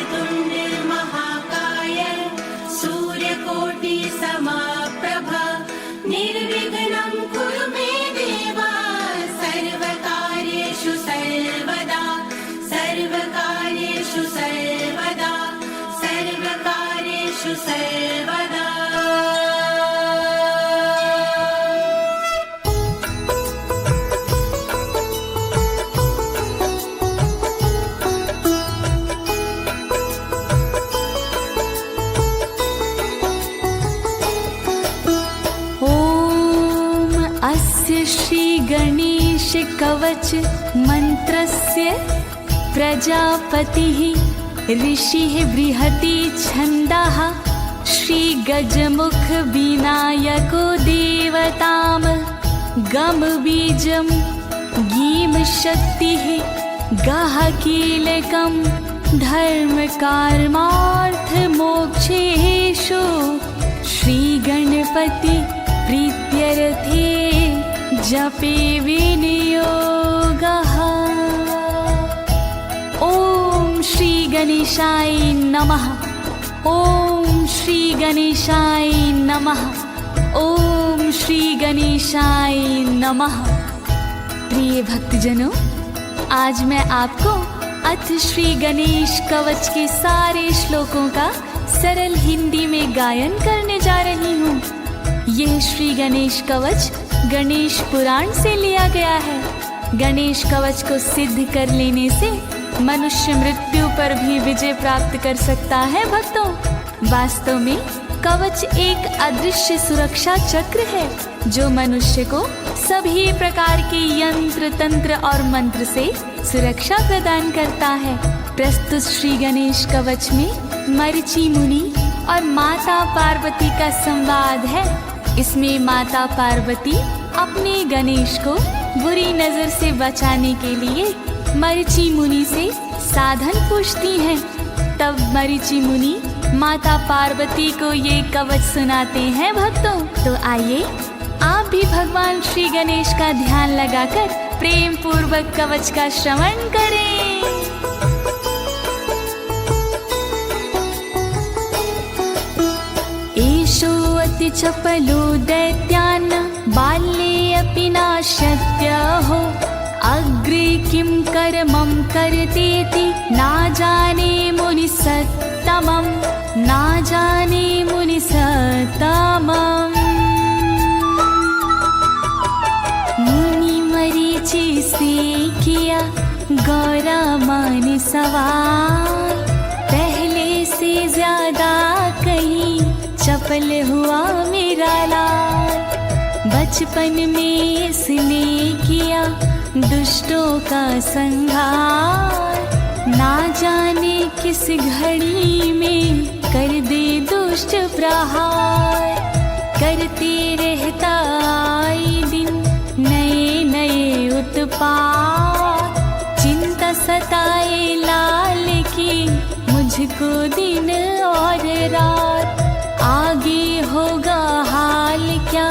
वक्रतुण्ड महाकाय सूर्यकोटि समप्रभा निर्विघ्नं कुरु मे देव सर्वकार्येषु सर्वदा सर्वकार्येषु सर्वदा सर्वकार्येषु सर्वदा। श्री गणेश कवच मंत्रस्य प्रजापतिः ऋषिः बृहति छन्दः श्री गजमुख विनायको देवताम गम बीजम गीम शक्तिः गह कीलकम धर्म कर्मार्थ मोक्षेषु श्री गणपति प्रीत्यर्थे जपे विनियोगः। ओम श्री गणेशाय नमः। ओम श्री गणेशाय नमः। ओम श्री गणेशाय नमः। प्रिय भक्तजनों, आज मैं आपको अथ श्री गणेश कवच के सारे श्लोकों का सरल हिंदी में गायन करने जा रही हूँ। यह श्री गणेश कवच गणेश पुराण से लिया गया है। गणेश कवच को सिद्ध कर लेने से मनुष्य मृत्यु पर भी विजय प्राप्त कर सकता है। भक्तों, वास्तव में कवच एक अदृश्य सुरक्षा चक्र है जो मनुष्य को सभी प्रकार के यंत्र तंत्र और मंत्र से सुरक्षा प्रदान करता है। प्रस्तुत श्री गणेश कवच में मरीचि मुनि और माता पार्वती का संवाद है। इसमें माता पार्वती अपने गणेश को बुरी नजर से बचाने के लिए मरीचि मुनि से साधन पूछती हैं। तब मरीचि मुनि माता पार्वती को ये कवच सुनाते हैं। भक्तों, तो आइए आप भी भगवान श्री गणेश का ध्यान लगाकर प्रेम पूर्वक कवच का श्रवण करें। एषोऽति चपलो दैत्यान् बाल्ये अपि नाशत्यहो अग्रे किं कर्मं करतेति ना जाने मुनिसत्तमं ना जाने मुनिसत्तमम्। मुनि मरीचि से किया गौरा मान सवाल, पहले से ज्यादा कहीं चपल हुआ मेरा लाल। बचपन में इसने किया दुष्टों का संहार, ना जाने किस घड़ी में कर दे दुष्ट प्रहार। करते रहता आए दिन नए नए उत्पात, चिंता सताए लाल की मुझको दिन और रात। आगे होगा हाल क्या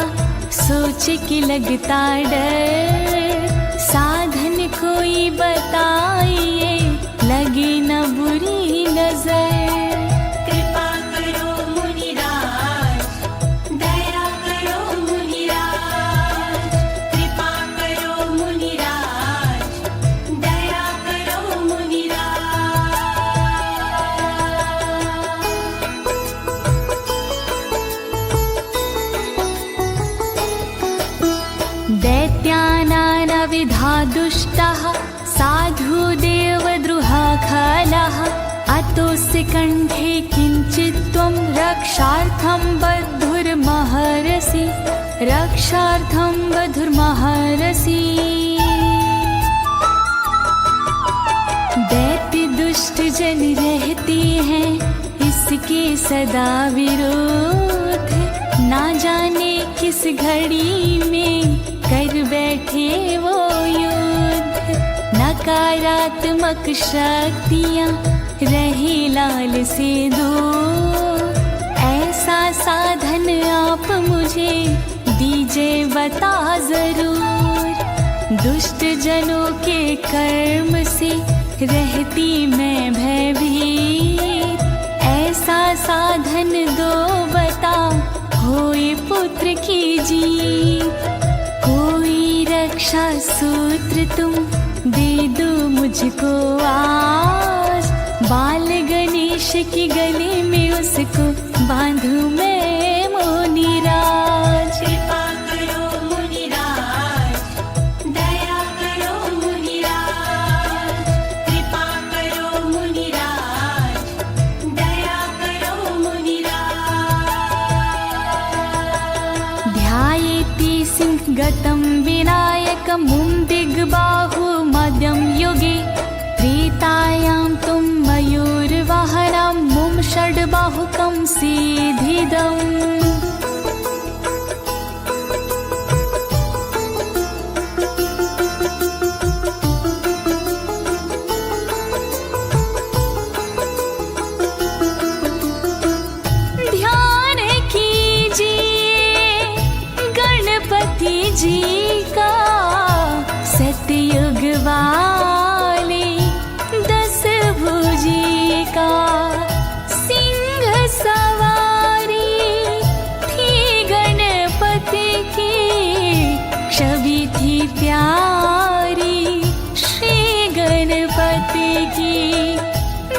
सोच के लगता डर, साधन कोई बताइए लगे न बुरी नजर। कृपा करो मुनिराज, दया करो मुनिराज, कृपा करो मुनिराज, दया करो मुनिराज। दैत्यानानविधा दुष्टः साधु देवद्रुहा खलः अतोऽस्य कण्ठे किञ्चित् त्वं रक्षार्थं बद्धुर्महर्षि रक्षार्थं बद्धुर्महर्षि। दैत्य दुष्ट जन रहते हैं इसके सदा विरोध, ना जाने किस घड़ी में कर बैठे वो युद्ध। नकारात्मक शक्तियाँ रहे लाल से दूर, ऐसा साधन आप मुझे दीजिए बता जरूर। दुष्ट जनों के कर्म से रहती मैं भयभीत, रक्षा सूत्र तुम दे दो मुझको आज, बाल गणेश की गले में उसको बांधूं मैं मुनिराज। कृपा करो मुनिराज, दया करो मुनिराज, कृपा करो मुनिराज, दया करो मुनिराज। ध्यायेति सिंहगतं विनायकं मुं दिग्बाहुमद्यं युगे, त्रेतायां तुं मयूरवाहनं मुं षड्बाहुकं सीधिदम्। ध्यान कीजिए गणपति जी का, सतयुग वाले 10 भुजी का। सिंह सवारी थी गणपति की, छवि थी प्यारी श्री गणपति की।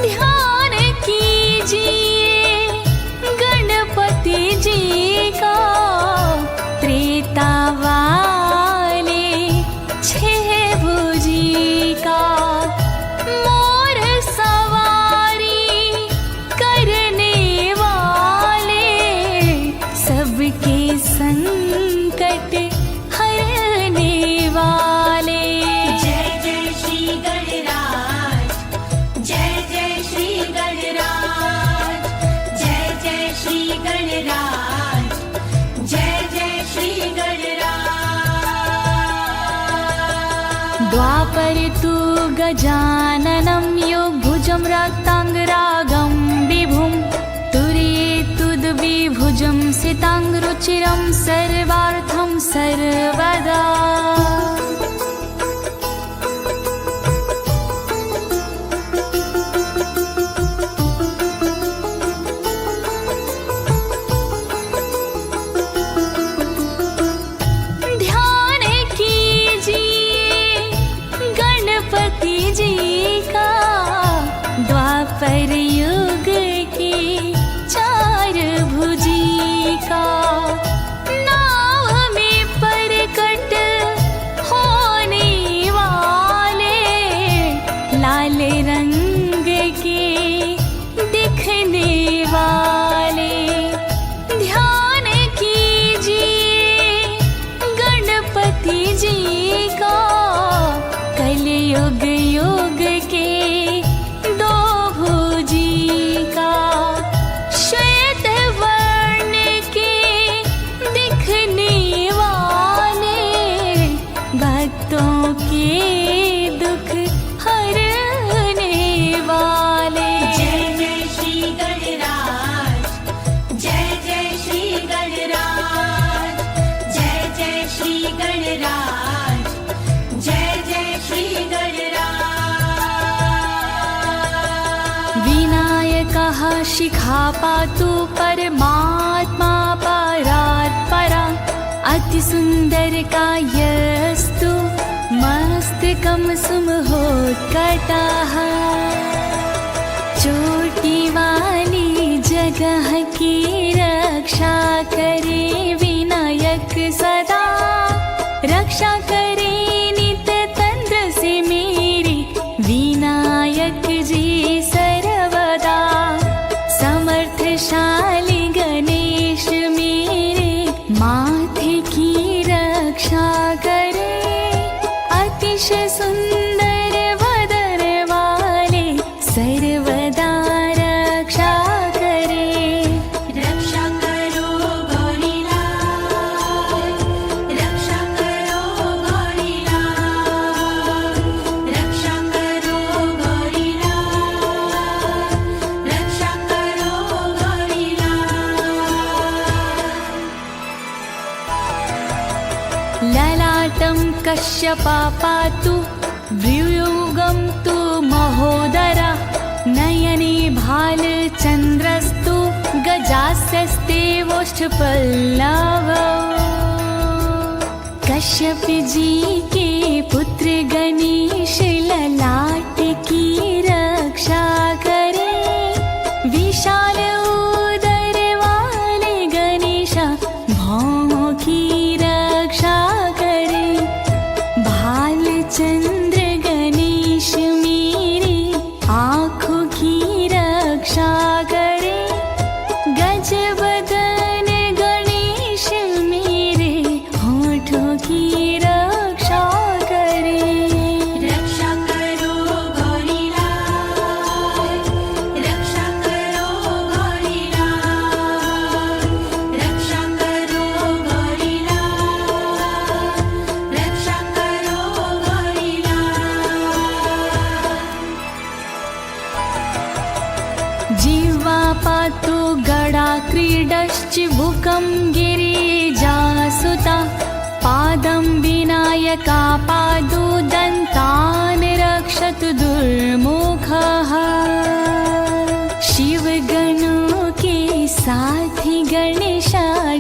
ध्यान कीजिए गणपति जी का, त्रेता वाले 6 भुजी का। मोर सवारी करने वाले, सबके संकट हरने वाले। जय जय श्री गणराज, जय जय श्री गणराज, जय जय श्री गणराज, जय जय श्री गणराज। द्वापर तु गजाननं योगभुजं रक्ताङ्गरागं विभुं, तुर्येतुद्विभुजं सिताङ्गरुचिरं सर्वार्थं सर्वदा। ध्यान कीजिए गणपति जी का, द्वापर युग की 4 भुजी का। नाव में प्रकट होने वाले, लाल रंग के दिखने वाले। ध्यान कीजिए गणपति जी का, कलयुग युग के 2 भुजी का। श्वेत वर्ण के दिखने वाले, भक्तों के दुख हरने वाले। जय जय श्री गणराज, जय जय श्री गणराज, जय जय श्री गणराज, जय जय श्री गणराज। विनायकः शिखा पातु परमात्मा परात्परा, अतिसुन्दर कायस्तु मस्तकं सुमहोत्कटः। चोटी वाली जगह की रक्षा करे विनायक सदा, रक्षा करे नित तंद्र से मेरी विनायक जी सर्वदा। समर्थशाली गणेश मेरे माथे की रक्षा करे, अतिशय सुंदर वदन वाले सर्वदा रक्षा करे। रक्षा करो गौरीलाल, रक्षा करो गौरीलाल, रक्षा करो गौरीलाल, रक्षा करो गौरीलाल। ललाटं कश्यपा पातु, व्यूयुगं तु महोदरा, नयने भालचन्द्रस्तु गजास्यस्ते वोष्ठपल्लवौ। कश्यप जी के पुत्र गणेश ललाट की रक्षा करे। विशाल उदर वाले गणेश भौहों की रक्षा करे। भालचंद्र गणेश मेरे आँखों की रक्षा करे। गजवदन गणेश मेरे होठों की रक्षा करे। रक्षा करो गौरीलाल, रक्षा करो गौरीलाल, रक्षा करो गौरीलाल, रक्षा करो गौरीलाल। जीवा पातु गड़ा क्रीडश्च बुकं गिरिजासुता। पादं विनायका पादु दन्तान् रक्षतु दुर्मुखः। शिवगणों के साथी गणेश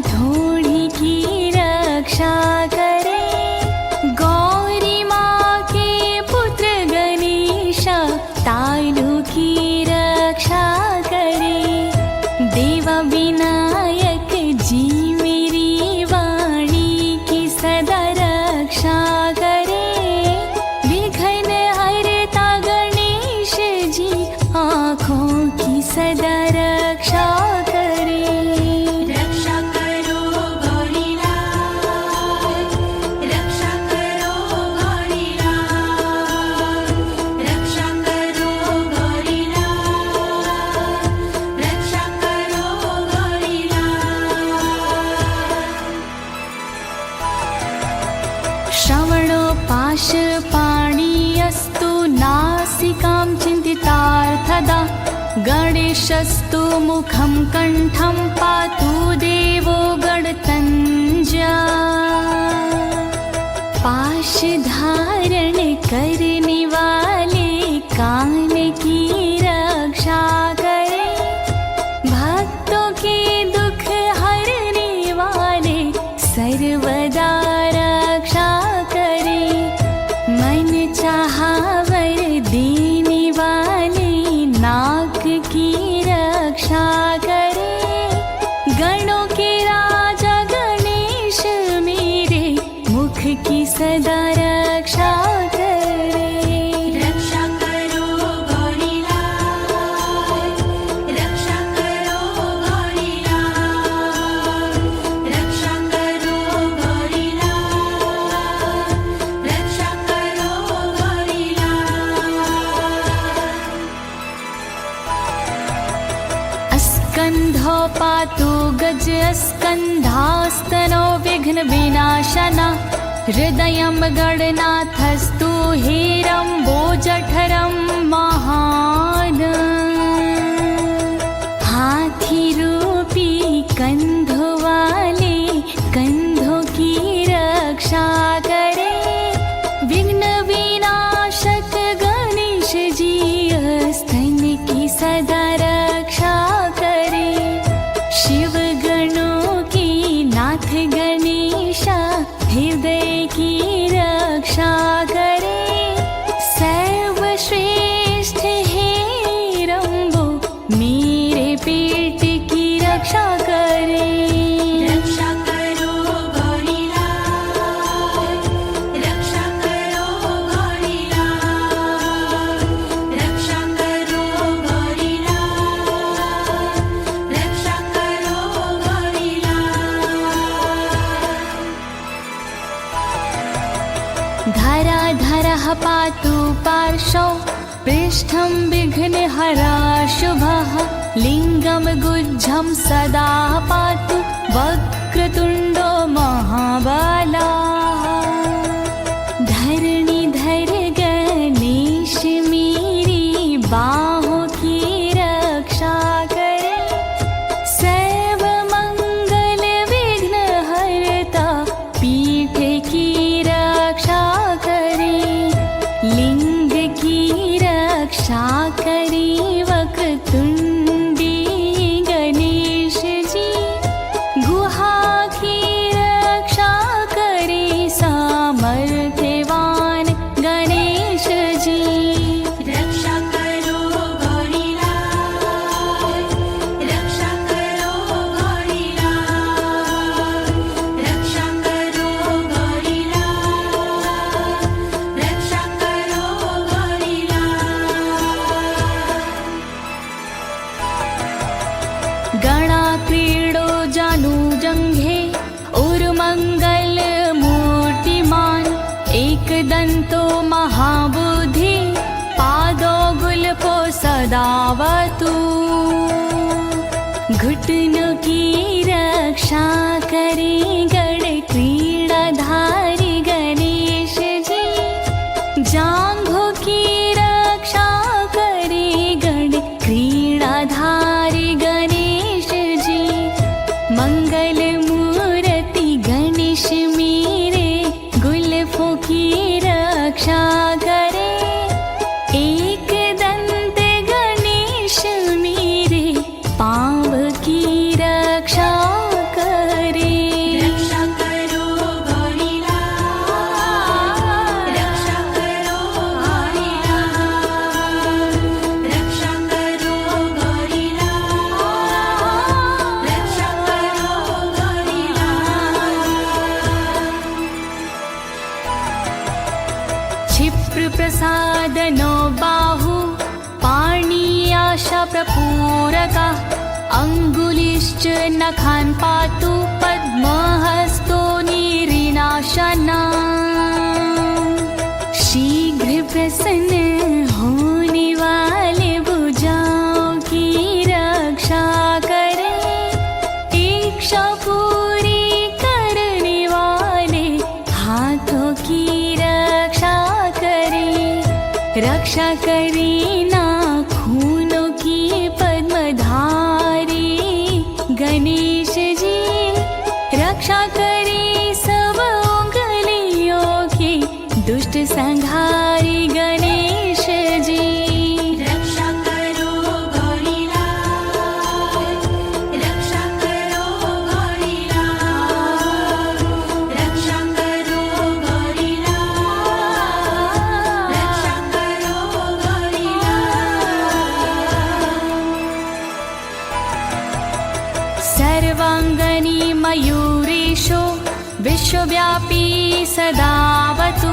ढोढ़ी की रक्षा करे। गौरी माँ के पुत्र गणेश तालु की रक्षा करे। देव विनायक जी मेरी वाणी की सदा रक्षा करे। विघ्न हरता गणेश जी आँखों की सदा रक्षा करे। रक्षा करो गौरीलाल, रक्षा करो गौरीलाल, रक्षा करो गौरीलाल, रक्षा करो गौरीलाल। श्रवणो पाशपाणियस्तु नासिकां चिन्तितार्थदा। गणेशस्तु मुखं कण्ठं पातु देवो गणतञ्जा। पाश धारण करने वाले कान की रक्षा करे। भक्तों के दुख हरने वाले सर्वदा रक्षा करे। मन चाहा वर देने वाले नाक की रक्षा करे। गणों के राजा गणेश मेरे मुख की सदा रक्षा करे। रक्षा करो गौरीलाल, रक्षा करो गौरीलाल, रक्षा करो गौरीलाल, रक्षा करो गौरीलाल। स्कंधो पातु गज स्कंधास्तनो विघ्न विनाशना। हृदयं गणनाथस्तु हेरम्बोजठरं महान्। हाथी रूपी कंधों वाले कंधों की रक्षा करे। विघ्न विनाशक गणेश जी स्तन की सदा रक्षा करे। शिव गणों की नाथ गणेश हृदय की रक्षा करे। सर्वश्रेष्ठ हेरम्बो मेरे पेट की रक्षा करे। रक्षा करो गौरीलाल, रक्षा करो गौरीलाल, रक्षा करो गौरीलाल, रक्षा करो गौरीलाल। धराधरः पातु पार्श्वौ पृष्ठं विघ्नहरा शुभः। लिङ्गं गुज्झं सदा पातु वक्रतुण्डो महाबला। धरणीधर गणेश मेरी बाहों की रक्षा करे। सर्वमंगल विघ्न हरता पीठ की रक्षा करे। लिंग की रक्षा करे वक्रतुंडी गणेश जी। गुहा की रक्षा करे सा मस्तका अङ्गुलिश्च नखान् पातु पद्महस्तो निरीनाशना शीघ्र प्रसन्न होने वाले भुजाओं की रक्षा करे इच्छा पूरी करने वाले हाथों की रक्षा करे नाखूनों की पद्मधारी गणेश जी रक्षा करे सब उंगलियों की दुष्ट संहारी गणेश जी रक्षा करो गौरीलाल रक्षा करो गौरीलाल रक्षा करो गौरीलाल रक्षा करो गौरीलाल सर्वांगनी मयूरेशो विश्वव्यापी सदावतु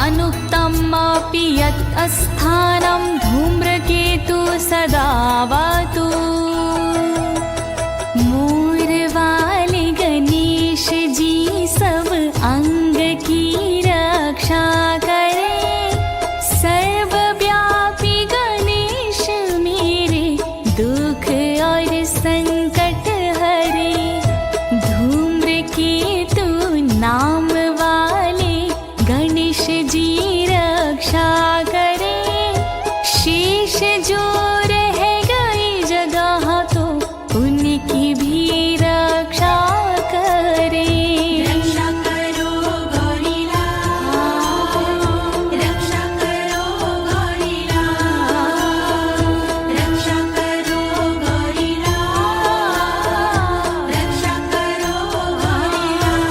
अनुक्तमपि यत् अस्थानं धूम्रकेतु सदावतु मोरवाले गणेश जी सब अंग की रक्षा करे सर्वव्यापी गणेश मेरे दुख और संकट हरे धूम्रकेतु नाम वाले गणेश जी रक्षा करे शेष जो रह गई जगह तो उनकी भी रक्षा करे रक्षा करो गौरीलाल रक्षा करो गौरीलाल रक्षा करो गौरीलाल रक्षा करो गौरीलाल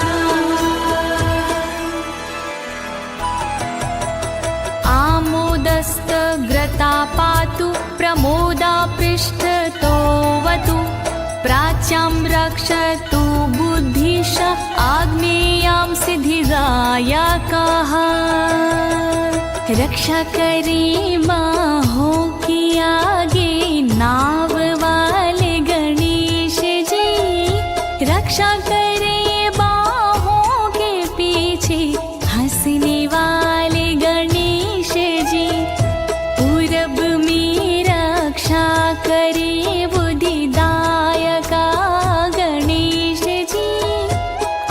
आमोदस्तग्रता पातु प्रमोदा पृष्ठतोवतु प्राच्यां रक्षतु बुद्धिश आग्नेयां सिद्धिदायकः रक्षा करे बाहों की आगे नाव वाले गणेश जी रक्षा करे बाहों के पीछे हंसने वाले गणेश जी पूरब में रक्षा करे बुद्धिदायका गणेश जी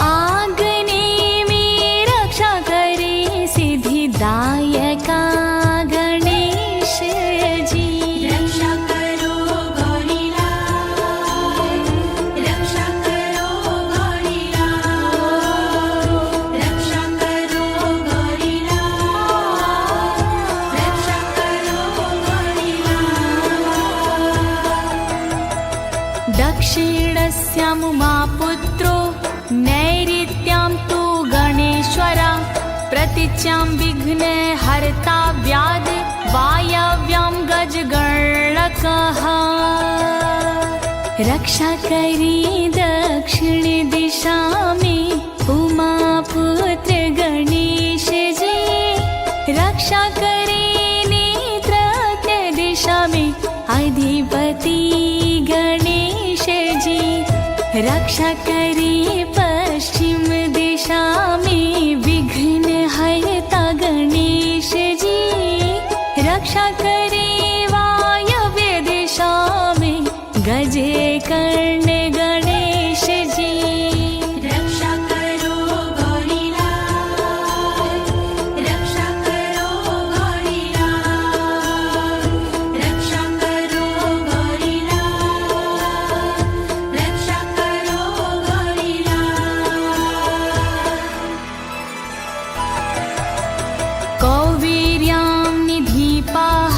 आग्ने में रक्षा करे सिद्धिदायका गणेश जी रक्षा करो गौरीलाल रक्षा करो गौरीलाल रक्षा करो गौरीलाल रक्षा करो गौरीलाल दक्षिणस्यां उमापुत्रो नैऋत्यां तु गणेश्वरा प्रतीच्यां विघ्नहर्ता व्याध वायव्यां गजगणकः रक्षा करे दक्षिण दिशा में उमापुत्र गणेश जी रक्षा करे नेत्रत्य दिशा में अधिपति गणेश जी रक्षा करे पश्चिम दिशा में विघ्नहर्ता गणेश जी रक्षा करे वायव्य दिशा में गजकर्ण गणेश जी रक्षा करो गौरीलाल रक्षा करो गौरीलाल रक्षा करो गौरीलाल रक्षा करो गौरीलाल कौवीर्यां निधिपाः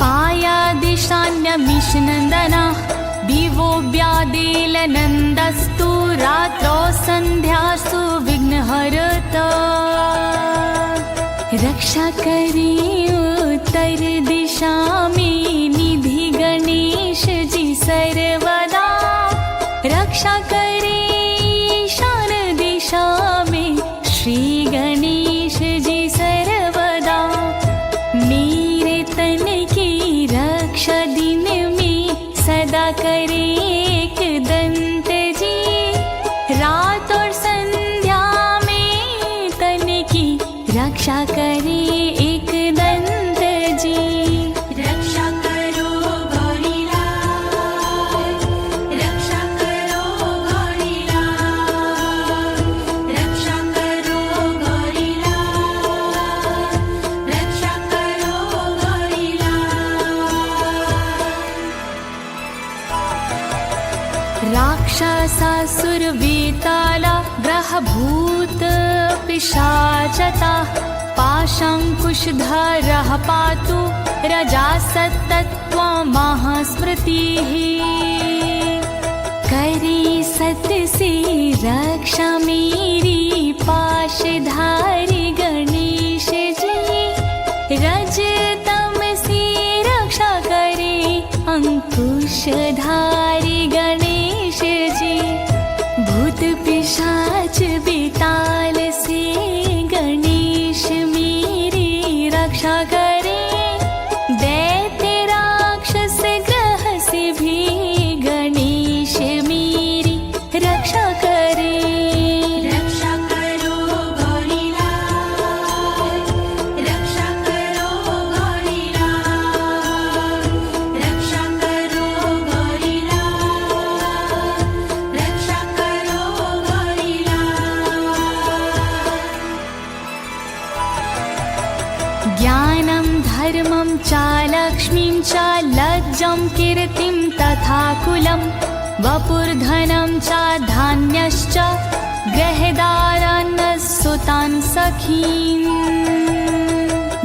पायादिशान्यमिषनन्दना दिवो व्यादेलनन्दस्तु रात्रौ सन्ध्यासु विघ्नहरता रक्षा करे उत्तर दिशा में निधि गणेश जी सर्वदा रक्षा करे ईशान दिशा में श्री गणेश जी सर्वदा मेरे तन की रक्षा दिन में सदा बैताला ग्रहभूत पिशाचता पाशाङ्कुशधरः पातु रजासत्तत्त्वमः स्मृतिः करे सत से रक्षा मेरी पाशधारी गणेश जी रजतम से रक्षा करे अंकुशधारी गणेश जी भूत पिशाच बेताल से गणेश मेरी रक्षा करे दैत्य राक्षस ग्रह से भी गणेश मेरी रक्षा करे रक्षा करो गौरीलाल रक्षा करो गौरीलाल रक्षा करो गौरीलाल रक्षा करो गौरीलाल ज्ञानं धर्मं च लक्ष्मीं च लज्जं कीर्तिं तथा कुलं वपुर्धनं च धान्यश्च गृहदारान् सुतान् सखीन्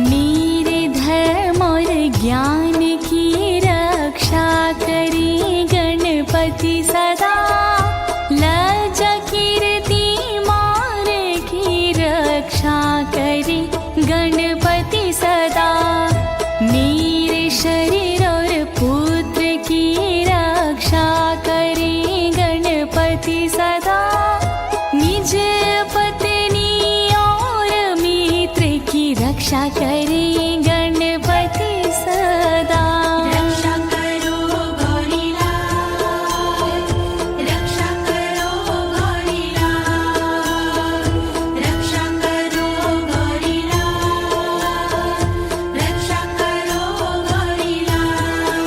मेरे धर्म और ज्ञान की रक्षा करे गणपति सदा लज्जा कीर्ति मार की रक्षा करे गणपति सदा मेरे शरीर और पुत्र की रक्षा करे गणपति सदा निज पत्नी और मित्र की रक्षा करे गणपति सदा रक्षा करो गौरीलाल रक्षा करो गौरीलाल रक्षा करो गौरीलाल रक्षा करो गौरीलाल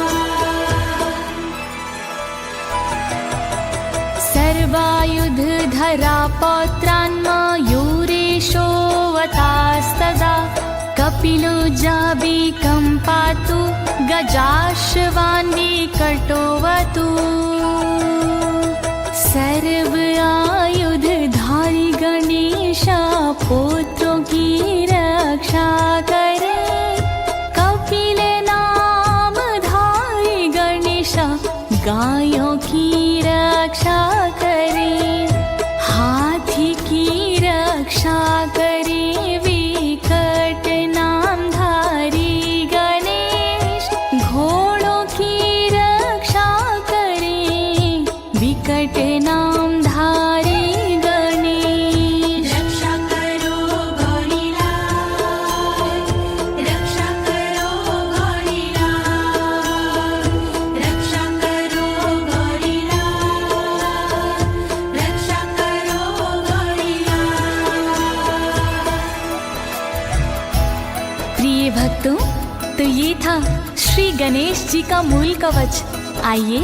सर्वायुधधरा पौत्रान् मयूरेशोऽवतास्तदा कपिलो जाबिकं पातु गजाश्वान्निकटोऽवतु सर्व आयुधधारी गणेश पुत्रों की रक्षा करे कपिल नाम धारी गणेश गायों की रक्षा करे हाथी की रक्षा करे विकट नामधारी गणेश घोड़ों की रक्षा करे विकट नामधारी गणेश रक्षा करो गौरीलाल रक्षा करो गौरीलाल रक्षा करो गौरीलाल रक्षा करो गौरीलाल प्रिय भक्तों, तो ये था श्री गणेश जी का मूल कवच। आइए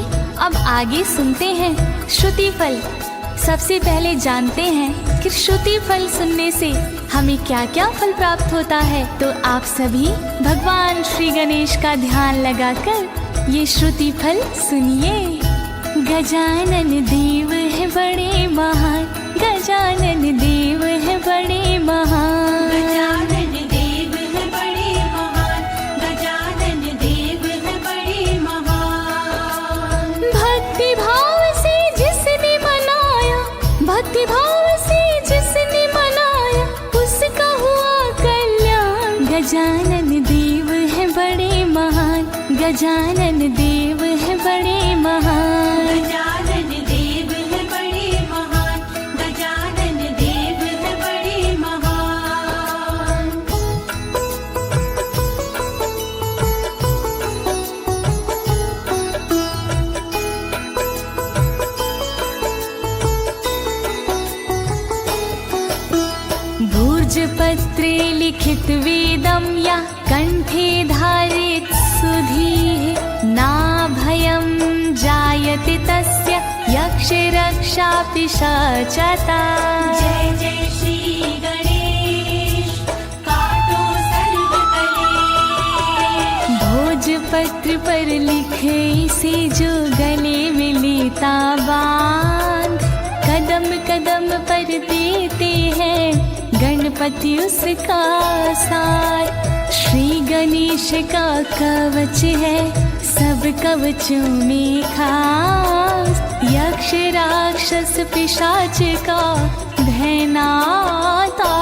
अब आगे सुनते हैं श्रुति फल। सबसे पहले जानते हैं कि श्रुति फल सुनने से हमें क्या क्या फल प्राप्त होता है। तो आप सभी भगवान श्री गणेश का ध्यान लगाकर ये श्रुति फल सुनिए। गजानन देव है बड़े महान गजानन देव है बड़े महान गजानन देव है बड़े महान गजानन देव है बड़े महान भक्ति भाव से जिसने मनाया भक्ति भाव से जिसने मनाया उसका हुआ कल्याण गजानन देव है बड़े महान गजानन देव है बड़े महान गजानन देव है बड़े महान गजानन देव है बड़े महान भूर्जपत्रे लिखित वेदं या कंठे धारित सुधीः नाभयं जायते तस्य यक्षरक्षा पिशाचता जय जय श्री गणेश काटो सर्व कलेश भोजपत्र पर लिखे से जो गले में लेता बांध कदम कदम पर देते हैं गणपति उसका साथ। श्री गणेश का कवच है सब कवचों में खास। यक्ष राक्षस पिशाच का भय नाता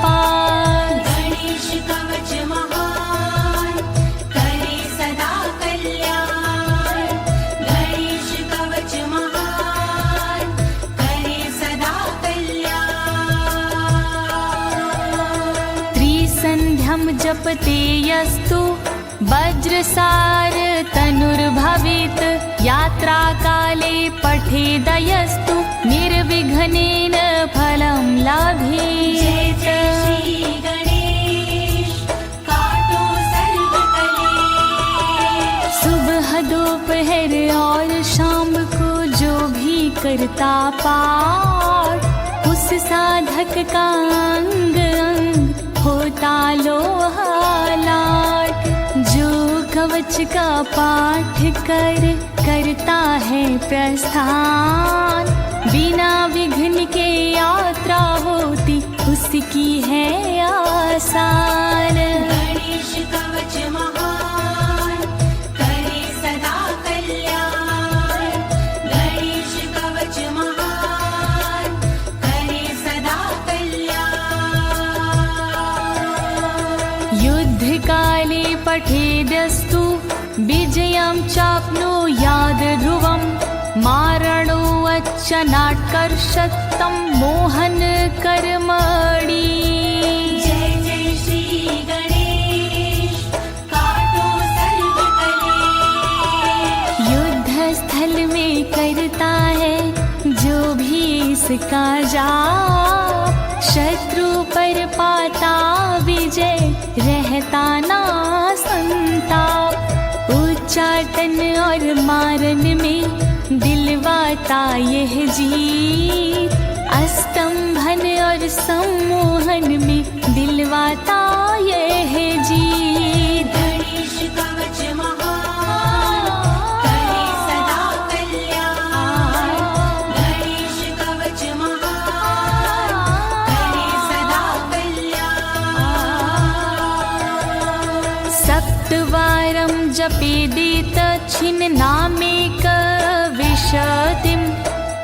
पार। गणेश कवच महान करे सदा कल्याण। गणेश कवच महान करे सदा कल्याण। त्रिसन्ध्यं जपते यस्तु वज्रसार तनुर्भवेत्। यात्रा काले पठेदयस्तु निर्विघ्नेन फलं लभेत्। जय श्री गणेश काटो सर्व कलेश। सुबह दोपहर और शाम को जो भी करता पाठ, उस साधक का अंग अंग होता लोहालाट। जो कवच का पाठ करता है प्रस्थान, बिना विघ्न के यात्रा होती उसकी है आसान। गणेश कवच महान करे सदा कल्याण। गणेश कवच महान करे सदा कल्याण। युद्ध काले पठेदस्तु विजयं चाप्नुयाद् ध्रुवम्। मारणोच्च नाट्कर्षत्तं मोहन कर्मणि। जय जय श्री गणेश काटो सर्व कलेश। युद्ध स्थल में करता है जो भी इसका जाप, शत्रु पर पाता विजय रहता ना संताप। उच्चाटन और मारन में दिलवाता यह जीत, अस्तंभन और सम्मोहन में दिलवाता यह जीत। गणेश कवच महान करे सदा कल्याण। गणेश कवच महान करे सदा कल्याण। सप्तवारं जपेदेत छिन्नामेक विशतिं।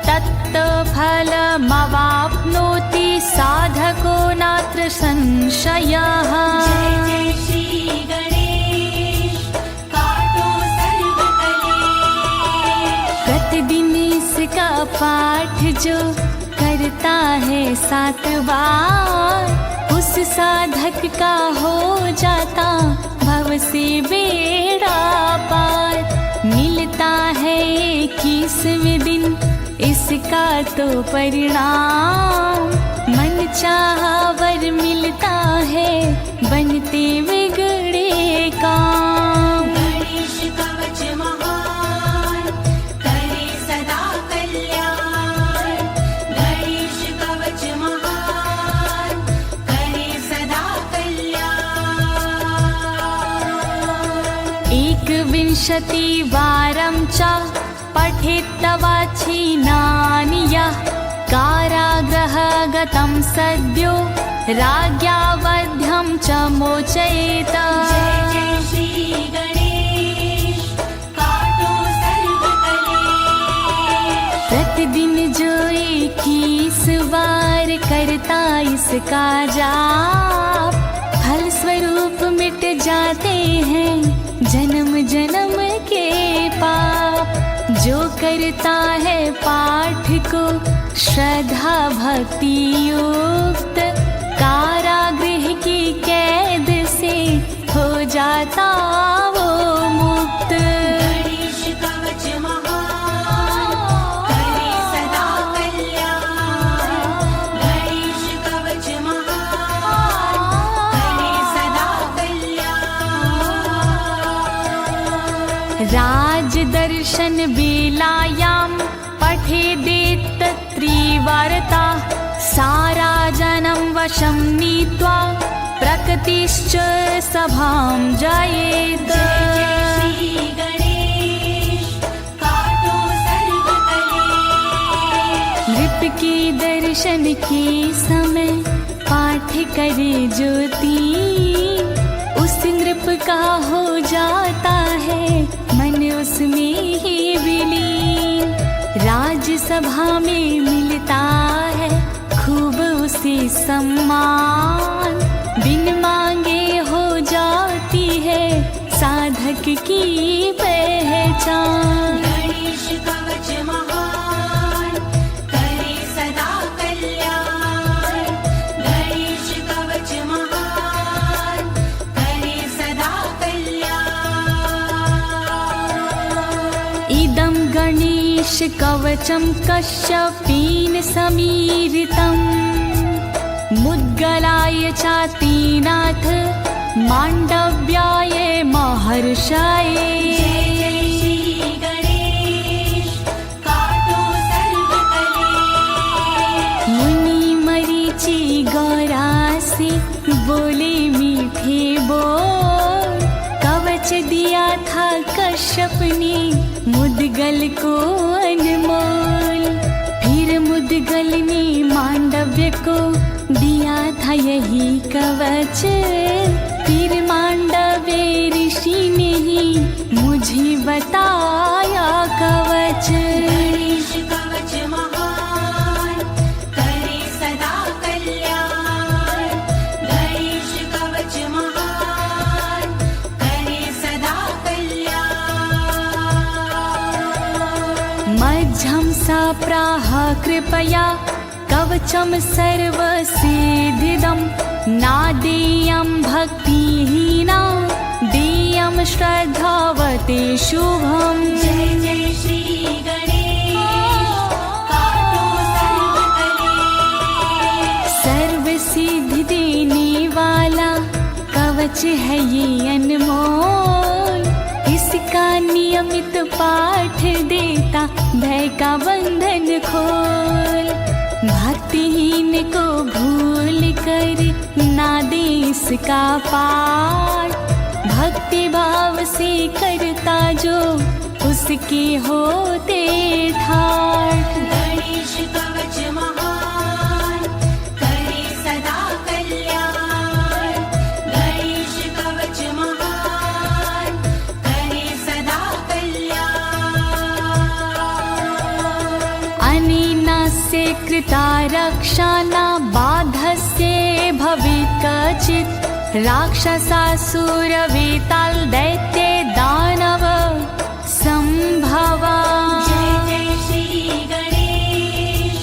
तत्फलमवाप्नोति साधको नात्र संशयः। जय जय श्री गणेश काटो सर्व कलेश। प्रतिदिन इसका पाठ जो करता है 7 बार, उस साधक का हो जाता भव से बेड़ा पार। मिलता है 21वें दिन इसका तो परिणाम। मन चाहा वर मिलता है बनते बिगड़े काम। गणेश कवच महान करे सदा कल्याण। गणेश कवच महान करे सदा कल्याण। 21 वारं च पठेत्तवाचीनानि यः। कारागृहगतं सद्यो राज्ञा वध्यं च मोचयेत। जय जय श्री गणेश काटो सर्व कलेश। प्रतिदिन जो 21 बार करता इसका जाप, फल स्वरूप मिट जाते हैं जन्म जन्म के पाप। जो करता है पाठ को श्रद्धा भक्ति युक्त, कारागृह की कैद से हो जाता वो मुक्त। गणेश कवच महान करे सदा कल्याण। गणेश कवच महान करे सदा कल्याण। राज दर्शन बेलायां पठेदेत त्रिवारता। सारा जनं वशं नीत्वा प्रकृतिश्च सभां जयेत्। जय जय श्री गणेश काटो सर्व कलेश। नृप दर्शन के समय पाठ करे ज्योति, उस नृप का हो जाता है मन उसमें ही विलीन। राजसभा में मिलता है खूब उसे सम्मान, बिन मांगे हो जाती है साधक की पहचान। गणेश कवच महान करे सदा कल्याण, गणेश कवच महान करे सदा कल्याण। इदं गणेश कवचं कश्यपेन समीरितं, मुद्गलाय चातिनाथ माण्डव्याय महर्षये। जय श्री गणेश काटो सर्व कलेश। मुनि मरीचि गौरा से बोले मीठे बोल, कवच दिया था कश्यप ने मुद्गल को अनमोल। फिर मुद्गल ने मांडव्य को दिया था यही कवच, फिर मांडव्य ऋषि ने ही मुझे बताया कवच। गणेश कवच महान करे सदा कल्याण, गणेश कवच महान करे सदा कल्याण। मध्यम सा प्राह कृपया कवचं सर्वसिद्धिदं, नादेयं भक्तिहीना देयं श्रद्धावते शुभम्। जय जय श्री गणेश काटो सर्व कलेश। सर्व सिद्धि देने वाला कवच है ये अनमोल, इसका नियमित पाठ देता भय का बंधन खोल। भक्तिहीन को भूल कर ना दे इसका पाठ, भक्ति भाव से करता जो उसके होते ठाठ। गणेश कवच महान करे सदा कल्याण, गणेश कवच महान करे सदा कल्याण। अनेनास्य कृता रक्षा न बाधस्य भवेत् कचित्, राक्षसासुरवेताल दैत्य दानव संभवा। जय जय श्री गणेश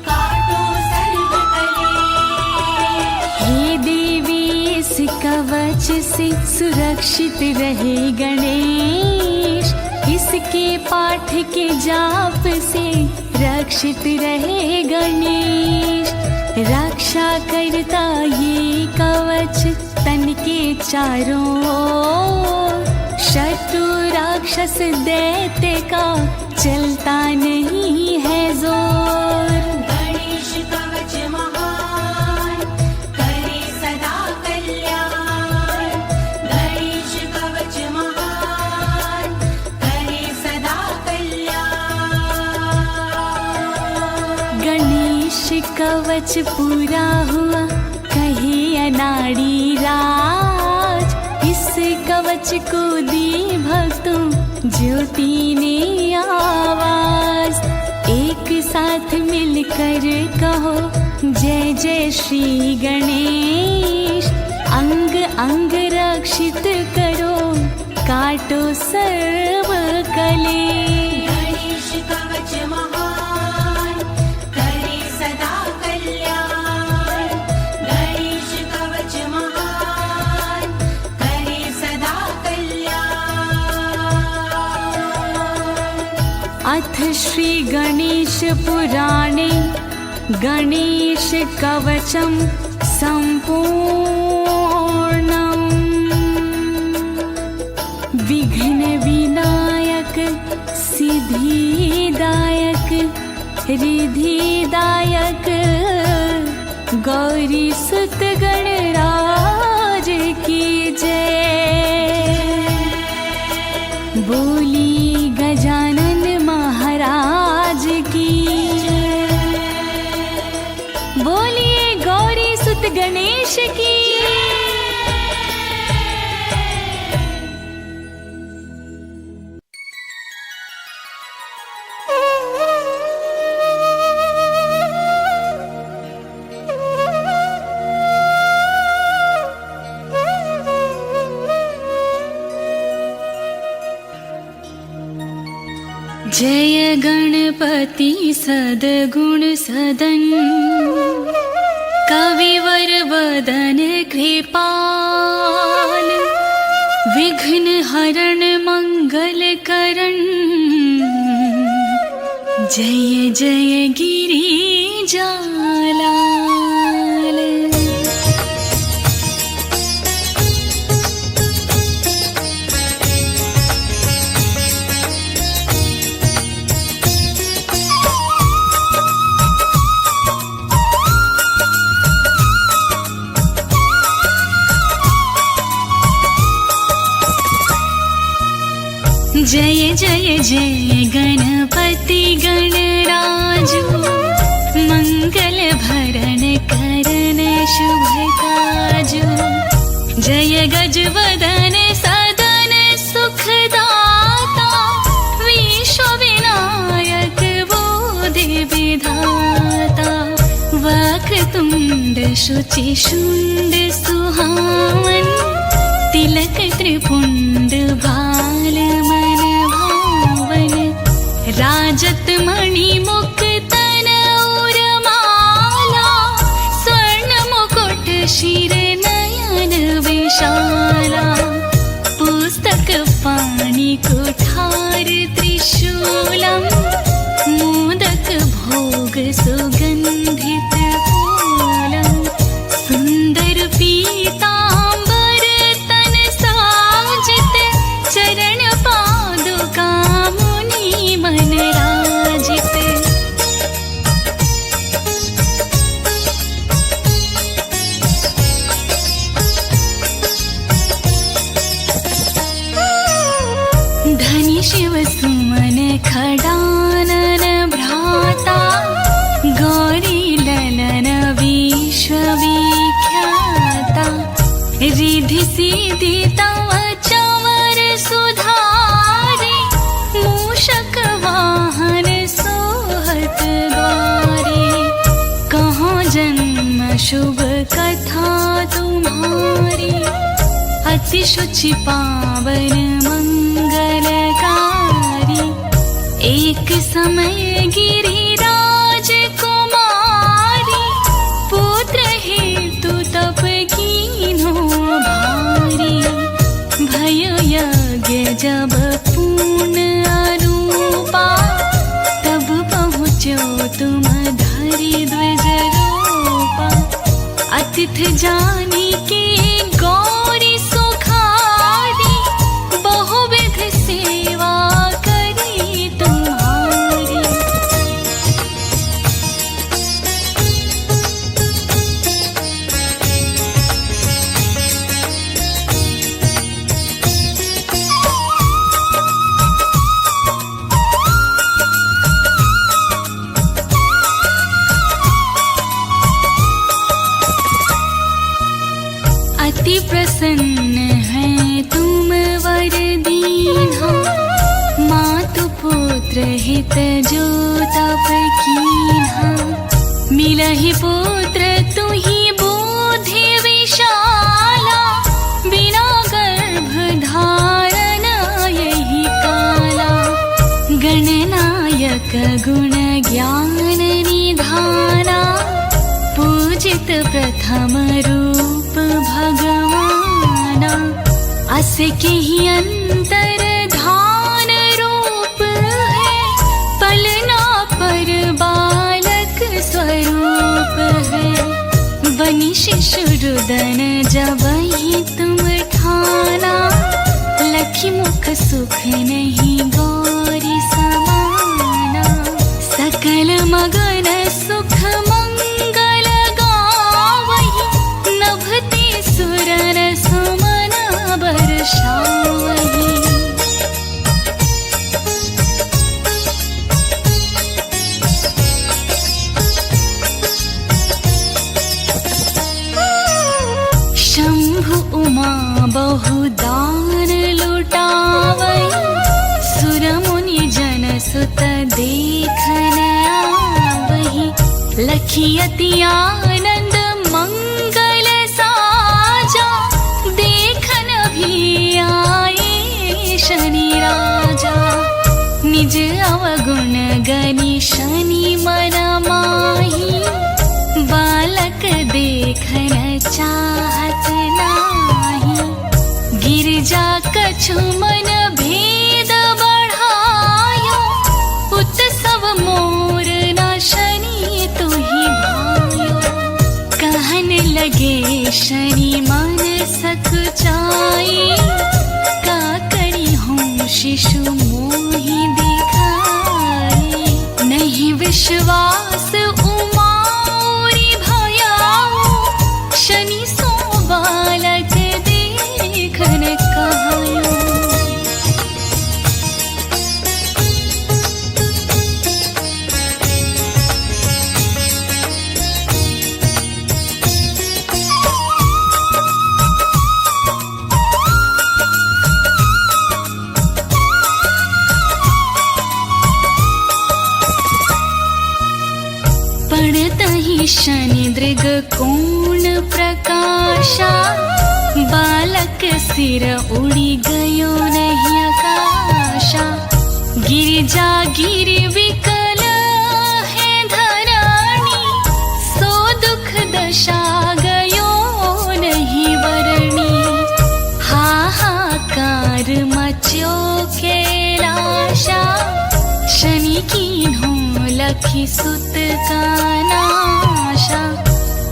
काटो सर्व कलेश। हे देवी इस कवच से सुरक्षित रहे गणेश, इसके पाठ के जाप से रक्षित रहे गणेश। रक्षा करता ये कवच तन के चारों ओर, शत्रु राक्षस दैत्य का चलता नहीं है जोर। गणेश कवच महान करे सदा कल्याण, गणेश कवच महान करे सदा कल्याण। गणेश कवच पूरा हुआ कहे अनाड़ी राज, इस कवच को दी भक्तों ज्योति ने आवाज। एक साथ मिलकर कहो जय जय श्री गणेश, अंग अंग रक्षित करो काटो सर्व कलेश। गणेश कवच महान करे सदा कल्याण, गणेश कवच महान करे सदा कल्याण। अथ श्री गणेश पुराणे गणेश कवचं सम्पूर्णम्। विघ्न विनायक सिद्धिदायक रिधिदायक गौरी सुत गणराज की जय। बोली गजानन महाराज की जय। गणेश की। जय गणपति सद्गुण सदन, कविवर वदन कृपाल, विघ्न हरण मंगल करण, जय जय गिरिजालाल। जय जय जय गणपति गणराजु, मंगल भरण करण शुभ काजु। जय गजवदन सदन सुखदाता, विश्व विनायक बोधि विधाता। वक्रतुंड शुचि शुंड सुहावन, तिलक त्रिपुंड भाल मन भावन। राजत मणि मुक्तन उरमाला, स्वर्ण मुकुट शिर नयन विशाला। पुस्तक पाणि कुठार त्रिशूलम, मोदक भोग सुगंधित फूलम। सुंदर पीतांबर तन साजित, चरण पादुका मुनि मन राजित। धनि शिव सुमन खडानन भ्राता, गौरी ललन विश्वविख्याता। रिधि सिद्धि तव चवर सुधारी, मूषक वाहन सोहत द्वारी। कहाँ जन्म शुभ कथा तुम्हारी, अति शुचि पावन मंगलकारी। एक समय गिरिराज कुमारी, पुत्र हेतु तप कीन्हो भारी। भय यज्ञ जब पूर्ण अरूपा, तब पहुँचो तुम धरि ध्वज रूपा। अतिथि जानी के गौरी सुखारी, बहुविध सेवा करी तुम्हारी। अति प्रसन्न है तुम वर दीन्हा, मातु पुत्र हित जो तप कीन्हा। मिलहि पुत्र तुहि बुद्धि विशाला, बिना गर्भ धारण यही काला। गणनायक गुण ज्ञान निधाना, पूजित प्रथम रूप भगवाना। अस के ही अंतर धान रूप है, पलना पर बालक स्वरूप है। बनी शिशु रुदन जब ही तुम ठाना, लखी मुख सुख नहीं गौरी समाना। सकल मगन सुख मंगल गावही, नभते सुरन सुमन बरसावही। अति अति आनंद मंगल साजा, देखन भी आए शनि राजा। निज अवगुण गनि शनि मन माही, बालक देखन चाहत नाही। गिरजा कछु मन भेद बढ़ायो, उत्सव मोर न शनि तुहि भायो। कहन लगे शनि मन सकुचाई, का करी हूँ शिशु मोहि दिखाई। नहीं विश्वास उमारी भयाऊ, शनि सो बालक देखन कहायो। पड़तहि शनि दृग कोण प्रकाशा, बालक सिर उड़ी गयो नहीं आकाशा। गिरजा गिर विकल है धरानी, सो दुख दशा गयो नहीं वरणी। हाहाकार मच्यो कैलाशा, शनि कीन्हो लखी सुत का नाशा।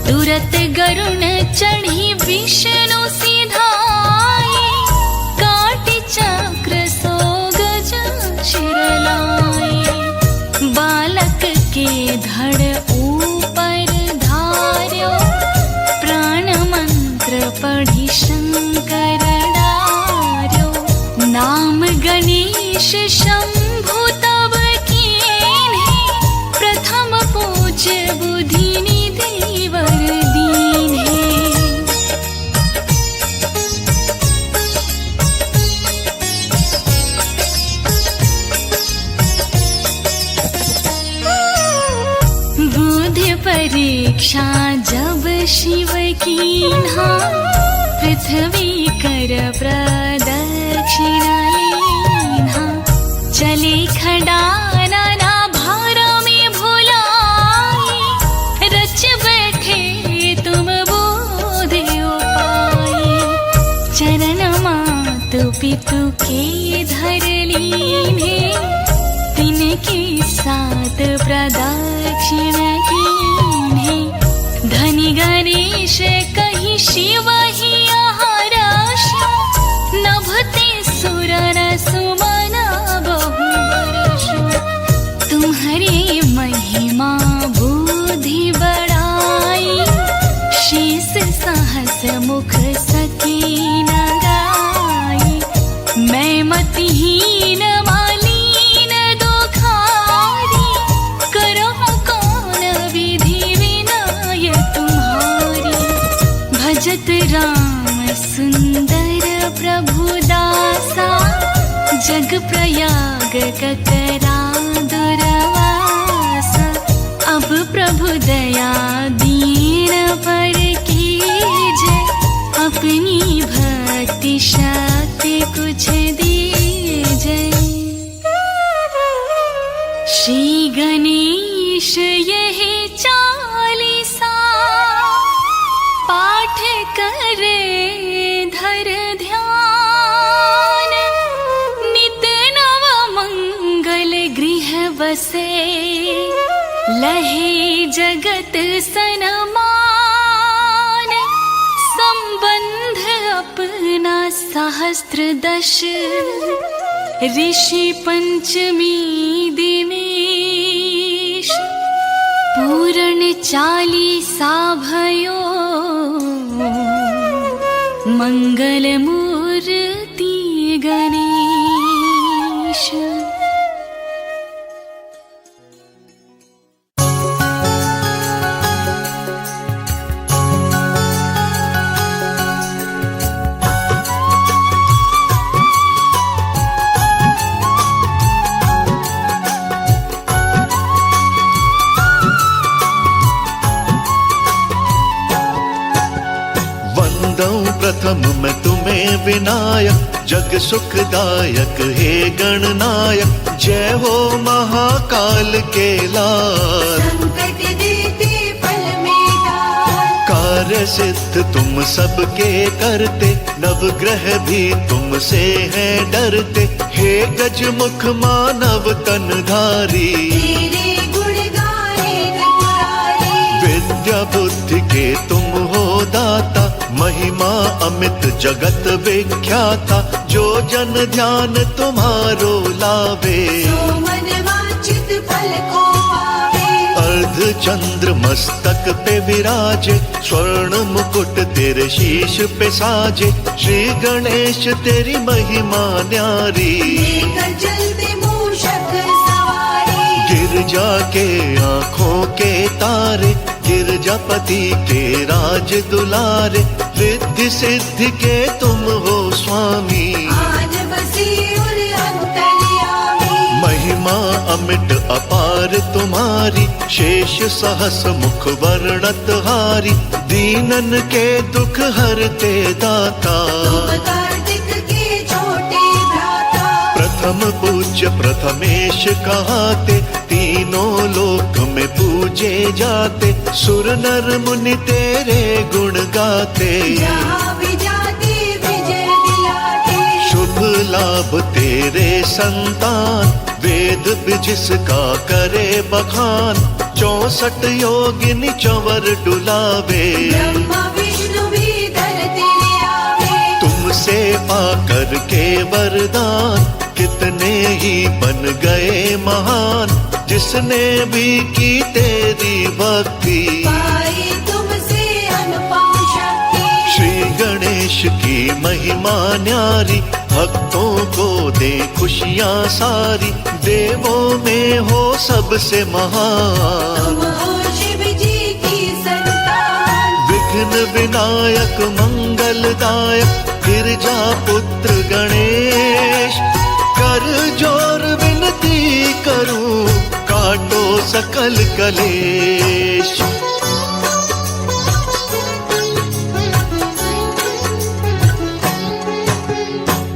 तुरत गरुण चढ़ी विष्णु सिधाई, काटि चक्र सो गज शिरलाई। बालक के धड़ ऊपर धार्यो, प्राण मंत्र पढ़ी शंकर डार्यो। नाम गणेश शंभु तब कीन्हे, प्रथम पूज्य बुद्धि निधि वर दीन्हे। बुद्धि परीक्षा जब शिव कीन्हा, पृथ्वी कर प्रदक्षिणा लीन्हा। चले खडाना ना भार में भुलाई, रच बैठे तुम बोधे उपाय। चरण मातु पितु के धर लीन्हे, तिनके साथ प्रदक्षिण कीन्हे। धनि गणेश कहि शिव ही आहारस्यो, नभते सुर न सुमन बहु वर्षो। तुम्हारे महिमा बुद्धि बढ़ाई, शेष सहस मुख सकी न गाई। मैं मतिहीन मालीन दुखारी, करहु कौन विधि विनय तुम्हारी। भजत राम सुंदर प्रभु दासा, जग प्रयाग ककरा दुर्वासा। अब प्रभु दया दीन पर कीजे, अपनी भक्ति शक्ति कुछ दीजे। श्री गणेश यही चालीसा, पाठ करे धर ध्यान। नित नव मंगल गृह बसे, लहे जगत सनमान। संबंध अपना सहस्त्र दश, ऋषि पंचमी दिनेश। पूर्ण चालीसा भयो, मंगल मूर्ति गणेश। प्रथम मैं तुम्हें विनायक, जग सुखदायक हे गणनायक। जय हो महाकाल के लाल, संकट देते पल में टाल। कार्य सिद्ध तुम सबके करते, नवग्रह भी तुमसे हैं डरते। हे गजमुख मानव तनधारी, तेरे गुण गाए त्रिपुरारी। विद्या बुद्धि के तुम हो दाता, महिमा अमित जगत विख्याता। जो जन ध्यान तुम्हारो लावे, सो मन वांछित फल को पावे। अर्ध चंद्र मस्तक पे विराजे, स्वर्ण मुकुट तेरे शीश पे साजे। श्री गणेश तेरी महिमा न्यारी, लेकर चलते मूषक सवारी। गिरजा के आँखों के तारे, गिरजापति के राज दुलारे। रिद्धि सिद्धि के तुम हो स्वामी, आज बसी उर अंतर्यामी। महिमा अमिट अपार तुम्हारी, शेष सहस मुख वर्णत हारी। दीनन के दुख हरते दाता, तुम कार्तिक के छोटे भ्राता। प्रथम पूज्य प्रथमेश कहाते, तीनों लोक में पूजे जाते। सुर नर मुनि तेरे गुण गाते, जहाँ भी जाते विजय दिलाते। शुभ लाभ तेरे संतान, वेद भी जिसका करे बखान। 64 योगिनी चंवर डुलावे, ब्रह्मा विष्णु भी धरती आवे। तुमसे पाकर के वरदान, कितने ही बन गए महान। जिसने भी की तेरी भक्ति, पाई तुमसे अनुपम शक्ति। श्री गणेश की महिमा न्यारी, भक्तों को दे खुशियाँ सारी। देवों में हो सबसे महान, तुम हो शिव जी की संतान। विघ्न विनायक मंगलदायक, गिरजा पुत्र गणेश। कर जोर विनती करूं, काटो सकल कलेश।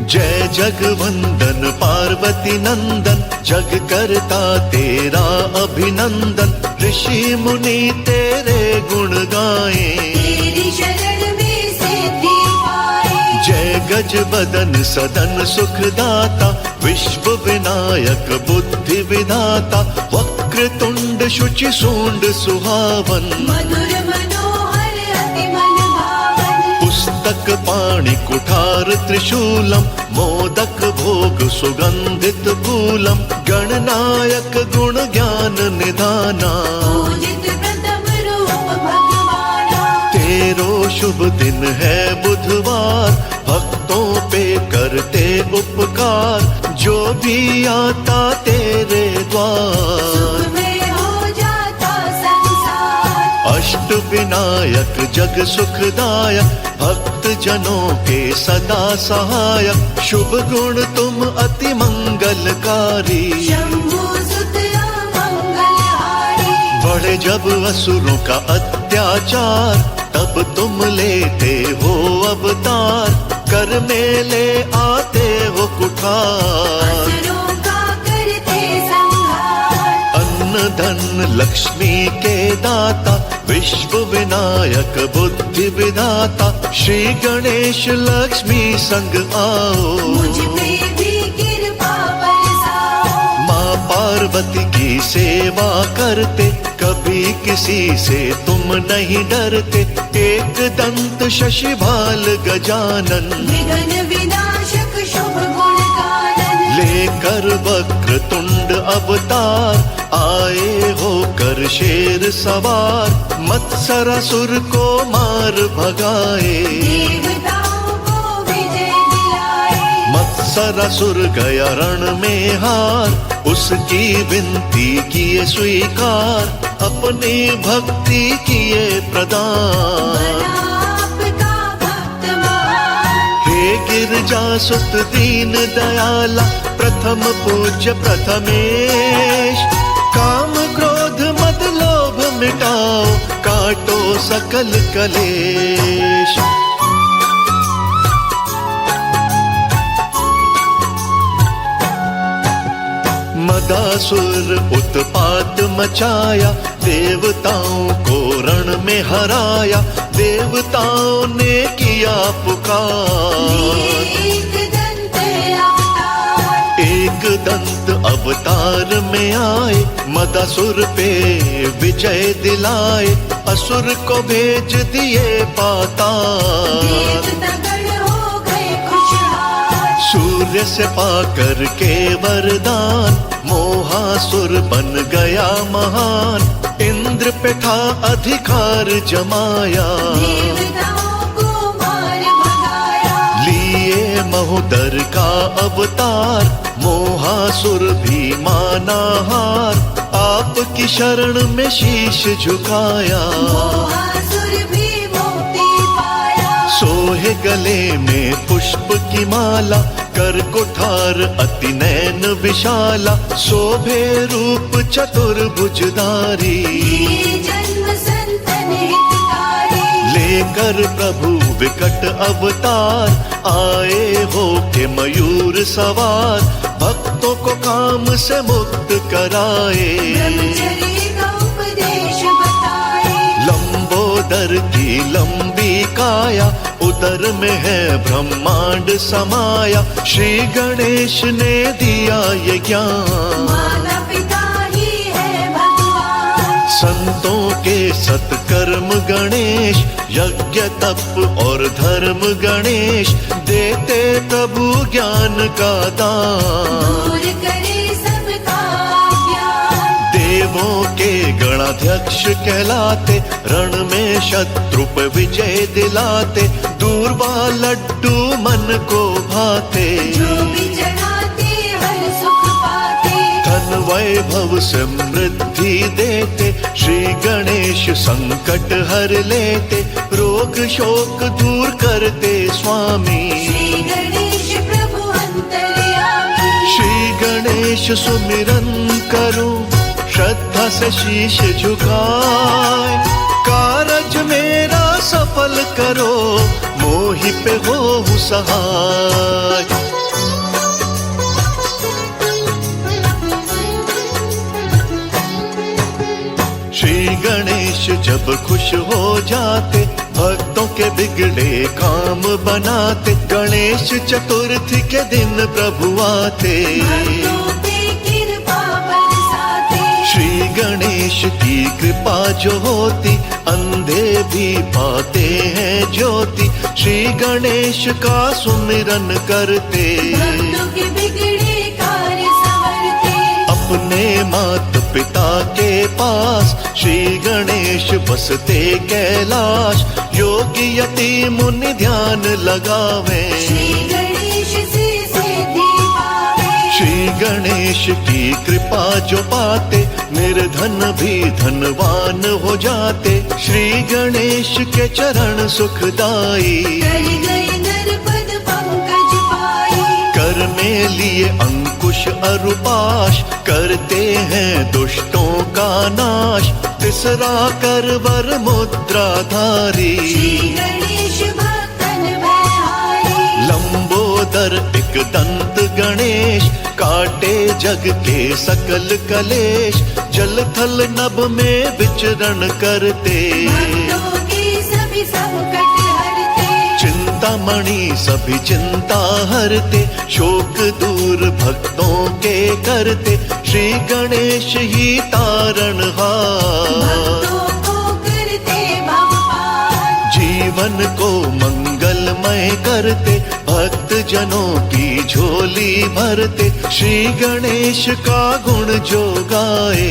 जय जगवंदन पार्वती नंदन, जग करता तेरा अभिनंदन। ऋषि मुनि तेरे गुण गाए, तेरी शरण में सिद्धि पाए। जय गज बदन सदन सुखदाता, विश्व विनायक बुद्धि विधाता। वक्रतुंड शुचि सूंड सुहावन, मधुर मनोहर अति मन भावन। पुस्तक पाणि कुठार त्रिशूलम, मोदक भोग सुगंधित फूलम। गणनायक गुण ज्ञान निधाना, पूजित प्रथम रूप भगवाना। तेरो शुभ दिन है बुधवार, भक्तों पे करते उपकार। जो भी आता तेरे द्वार, सुख में हो जाता संसार। अष्ट विनायक जग सुखदायक, भक्त जनों के सदा सहायक। शुभ गुण तुम अति मंगलकारी, शंभु सुत मंगलहारी। बढ़े जब असुरों का अत्याचार, तब तुम लेते हो अवतार। कर में ले आते हो कुठार, असुरों का करते संहार। अन्न धन लक्ष्मी के दाता, विश्व विनायक बुद्धि विधाता। श्री गणेश लक्ष्मी संग आओ, मुझ पे भी कृपा बरसाओ। माँ पार्वती की सेवा करते, कभी किसी से तुम नहीं डरते। एक दंत शशि भाल गजानन, विघ्न विनाशक शुभ गुण गानन। लेकर वक्र तुंड अवतार, आए होकर शेर सवार। मत्सरासुर को मार भगाए, देवताओं को विजय दिलाए। मत्सरासुर गया रण में हार, उसकी विनती किए स्वीकार। अपनी भक्ति किए प्रदान, बना आपका भक्त महान। हे गिरजा सुत दीन दयाला, प्रथम पूज्य प्रथमेश। काम क्रोध मद लोभ मिटाओ, काटो सकल कलेश। मदासुर उत्पात मचाया, देवताओं को रण में हराया, देवताओं ने किया पुकार। एक दंत अवतार में आए, मदासुर पे विजय दिलाए, असुर को भेज दिए पाताल। सूर्य से पाकर के वरदान, मोहासुर बन गया महान, इंद्र पे था अधिकार जमाया। लिए महोदर का अवतार, मोहासुर भी माना हार, आपकी शरण में शीश झुकाया। सोहे गले में पुष्प की माला, कर कुठार अति नैन विशाला, शोभे रूप चतुर्भुजधारी। लेकर प्रभु विकट अवतार, आए हो के मयूर सवार, भक्तों को काम से मुक्त कराए। लंबोदर की लंबी काया, उदर में है ब्रह्मांड समाया, श्री गणेश ने दिया ये ज्ञान। संतों के सत्कर्म गणेश, यज्ञ तप और धर्म गणेश, देते प्रभु ज्ञान का दान। देवों के गणाध्यक्ष कहलाते, रण में शत्रु पे विजय दिलाते, दूरबा लड्डू मन को भाते। धन वैभव समृद्धि देते, श्री गणेश संकट हर लेते, रोग शोक दूर करते स्वामी। श्री गणेश सुमिरन करो, श्रद्धा से शीश झुकाए, कारज मेरा सफल करो, मोहि पे हो सहाय। श्री गणेश जब खुश हो जाते, भक्तों के बिगड़े काम बनाते, गणेश चतुर्थी के दिन प्रभु आते। श्री गणेश की कृपा जो होती, अंधे भी पाते हैं ज्योति, श्री गणेश का सुमिरन करते। अपने मात पिता के पास, श्री गणेश बसते कैलाश, योगी यति मुनि ध्यान लगावे। श्री गणेश की कृपा जो पाते, निर्धन भी धनवान हो जाते, श्री गणेश के चरण सुखदाई। कर में लिए अंकुश अरुपाश, करते हैं दुष्टों का नाश, तिसरा कर वर मुद्राधारी। लंबोदर एक दंत गणेश, काटे जग के सकल कलेश, जल थल नभ में विचरण करते। चिंतामणि सभी चिंता हरते, शोक दूर भक्तों के करते, श्री गणेश ही तारणहार। जीवन को मंगलमय करते, भक्त जनों की झोली भरते, श्री गणेश का गुण जो गाए।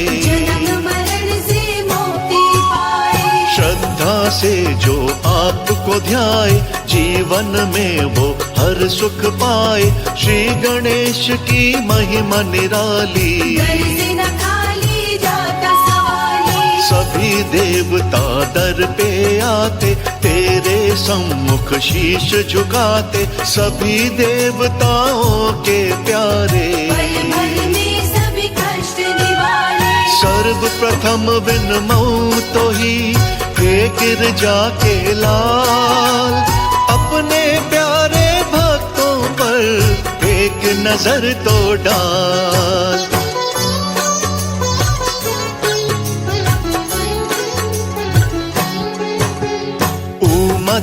श्रद्धा से जो आपको ध्याए, जीवन में वो हर सुख पाए, श्री गणेश की महिमा निराली। सभी देवता दर पे आते, तेरे सम्मुख शीश झुकाते, सभी देवताओं के प्यारे। सर्वप्रथम बिनमऊ तो ही, हे गिरजा के लाल, अपने प्यारे भक्तों पर एक नजर तो डाल।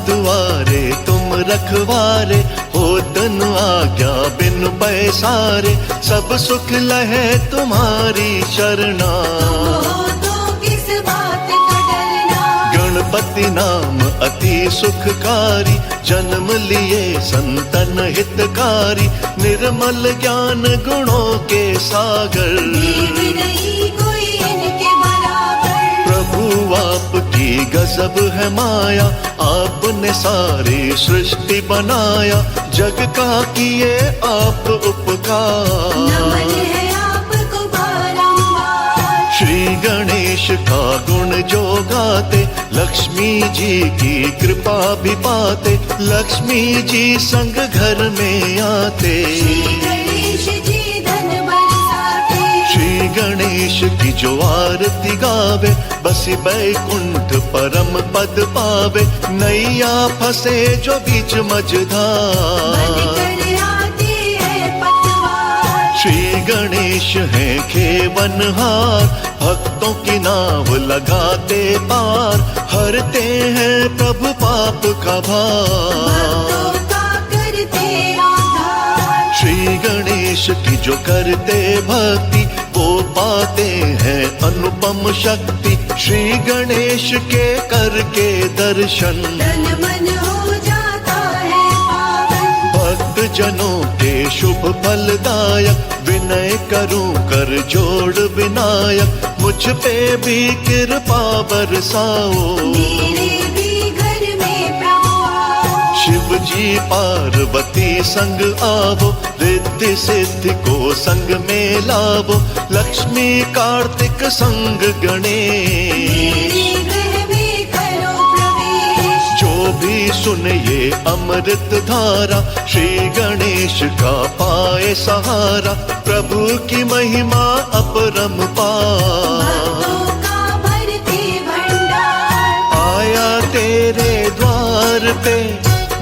दुआरे तुम रखवारे, हो तन आज्ञा बिन पैसारे, सब सुख लहे तुम्हारी शरणा। हो तो किस बात का डरना। गणपति नाम अति सुखकारी, जन्म लिए संतन हितकारी, निर्मल ज्ञान गुणों के सागर। देव नहीं कोई इनके बराबर। प्रभु आपकी गजब है माया, आपने सारी सृष्टि बनाया, जग का किए आप उपकार। नमन है आपको बारंबार। श्री गणेश का गुण जो गाते, लक्ष्मी जी की कृपा भी पाते, लक्ष्मी जी संग घर में आते। श्री गणेश जी धन बरसाते। श्री गणेश की जो आरती गावे, बसी बैकुंठ परम पद पावे, नैया फंसे जो बीच मझधार। बनकर आते हैं पतवार। श्री गणेश हैं खेवनहार, भक्तों की नाव लगाते पार, हरते हैं प्रभु पाप का भार। भक्तों का करते उद्धार। श्री गणेश की जो करते भक्ति, वो पाते हैं अनुपम शक्ति, श्री गणेश के करके दर्शन। तन मन हो जाता है पावन। भक्त जनों के शुभ फलदायक, विनय करूं कर जोड़ विनायक, मुझ पे भी कृपा बरसाओ। मेरे भी घर में प्रभु आओ। शिव जी पार्वती संग आवो, रिद्धि सिद्धि को संग में लावो, लक्ष्मी कार्तिक संग गणेश। मेरे गृह में करो प्रवेश। जो भी सुने ये अमृत धारा, श्री गणेश का पाए सहारा, प्रभु की महिमा अपरंपार। भक्तों का भरते भंडार। आया तेरे द्वार पे,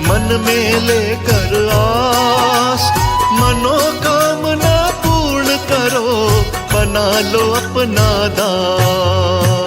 मन में लेकर आस, मनोकामना पूर्ण करो, बना लो अपना दास।